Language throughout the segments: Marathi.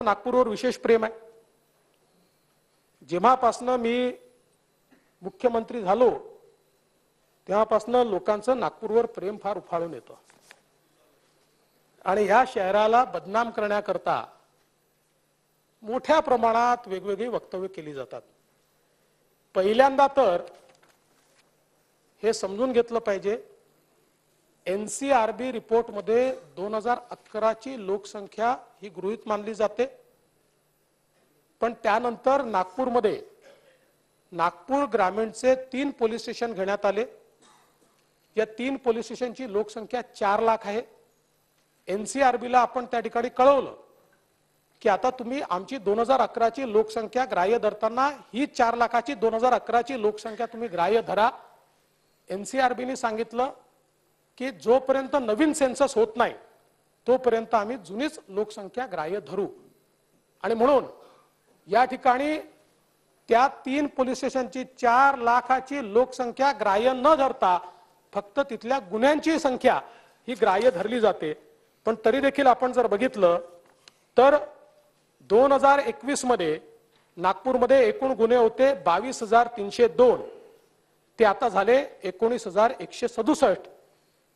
नागपूरवर विशेष प्रेम आहे। जेव्हापासून मी मुख्यमंत्री झालो तेव्हापासून लोकांचं नागपूरवर प्रेम फार उफाळून येतं आणि ह्या शहराला बदनाम करण्याकरता मोठ्या प्रमाणात वेगवेगळी वक्तव्य केली जातात। पहिल्यांदा तर हे समजून घेतलं पाहिजे, एनसीआरबी रिपोर्ट मध्ये 2011 ची लोकसंख्या ही गृहीत मानली जाते, पण त्यानंतर नागपूरमध्ये नागपूर ग्रामीणचे 3 पोलीस स्टेशन घेण्यात आले। या 3 पोलीस स्टेशनची लोकसंख्या 4 लाख आहे। एनसीआरबी ला आपण त्या ठिकाणी कळवलं की आता तुम्ही आमची 2011 ची लोकसंख्या ग्राह्य धरताना ही 4 लाखाची 2011 ची लोकसंख्या तुम्ही ग्राह्य धरा। एनसीआरबी ने सांगितलं की जोपर्यंत नवीन सेन्सस होत नाही तोपर्यंत आम्ही जुनीच लोकसंख्या ग्राह्य धरू। आणि म्हणून या ठिकाणी त्या 3 पोलीस स्टेशनची 4 लाखाची लोकसंख्या ग्राह्य न धरता फक्त तिथल्या गुन्ह्यांची संख्या ही ग्राह्य धरली जाते। पण तरी देखील आपण जर बघितलं तर 2021 मध्ये नागपूरमध्ये एकूण गुन्हे होते 22,302, ते आता झाले 19,167,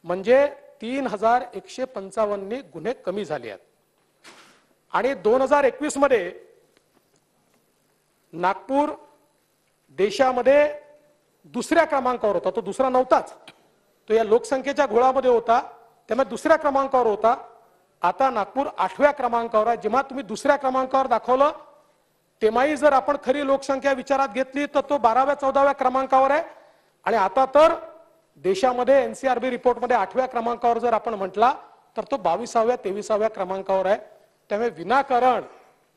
म्हणजे 3,155 गुन्हे कमी झाले आहेत। आणि 2021 मध्ये नागपूर देशामध्ये दुसऱ्या क्रमांकावर होता, तो दुसरा नव्हताच, तो या लोकसंख्येच्या घोळामध्ये होता, त्यामुळे दुसऱ्या क्रमांकावर होता। आता नागपूर 8व्या क्रमांकावर आहे। जेव्हा तुम्ही दुसऱ्या क्रमांकावर दाखवलं तेव्हाही जर आपण खरी लोकसंख्या विचारात घेतली तर तो 12व्या 14व्या क्रमांकावर आहे। आणि आता तर देशामध्ये एनसीआरबी रिपोर्ट मध्ये 8व्या क्रमांकावर जर आपण म्हटला तर तो 22व्या 23व्या क्रमांकावर आहे। त्यामुळे विनाकारण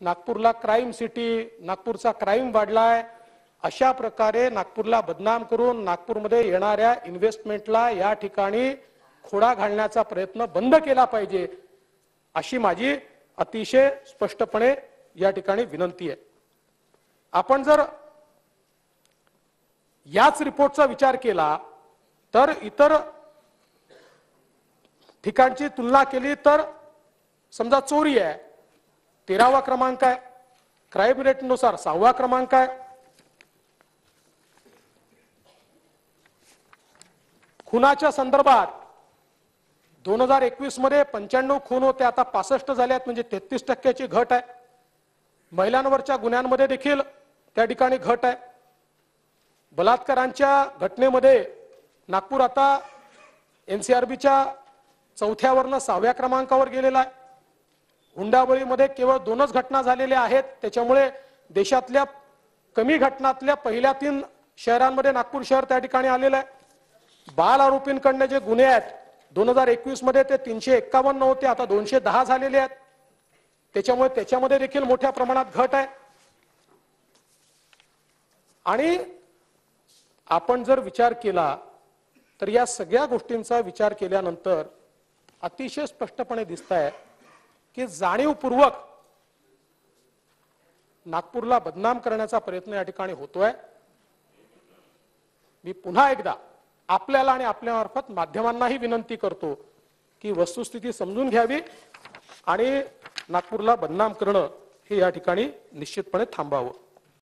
नागपूरला क्राइम सिटी, नागपूरचा क्राइम वाढलाय, अशा प्रकारे नागपूरला बदनाम करून नागपूरमध्ये येणाऱ्या इन्व्हेस्टमेंटला या ठिकाणी खोडा घालण्याचा प्रयत्न बंद केला पाहिजे, अशी माझी अतिशय स्पष्टपणे या ठिकाणी विनंती आहे। आपण जर याच रिपोर्टचा विचार केला तर इतर ठिकाणची तुलना केली तर समजा चोरी आहे 13वा क्रमांक आहे, क्राइम रेट नुसार 6वा क्रमांक आहे, खुनाच्या संदर्भात 2021 मध्ये 95 खून होते, आता 65 झाले, म्हणजे 33% घट आहे। महिलांवरच्या गुन्ह्यांमध्ये देखील त्या ठिकाणी घट आहे। बलात्कारांच्या घटनेमध्ये नागपूर आता एनसीआरबीच्या 4थ्यावरनं 6व्या क्रमांकावर गेलेला आहे। हुंडाबळीमध्ये केवळ 2च घटना झालेल्या आहेत, त्याच्यामुळे देशातल्या कमी घटनातल्या पहिल्या 3 शहरांमध्ये नागपूर शहर त्या ठिकाणी आलेलं आहे। बाल आरोपींकडनं जे गुन्हे आहेत 2021 मध्ये ते 351 होते, आता 210 झालेले आहेत, त्याच्यामुळे त्याच्यामध्ये देखील मोठ्या प्रमाणात घट आहे। आणि आपण जर विचार केला तर या सगळ्या गोष्टींचा विचार केल्यानंतर अतिशय स्पष्टपणे दिसतंय की जाणीवपूर्वक नागपूरला बदनाम करण्याचा प्रयत्न या ठिकाणी होतोय। मी पुन्हा एकदा आपल्याला आणि आपल्यामार्फत माध्यमांनाही विनंती करतो की वस्तुस्थिती समजून घ्यावी आणि नागपूरला बदनाम करणं हे या ठिकाणी निश्चितपणे थांबावं।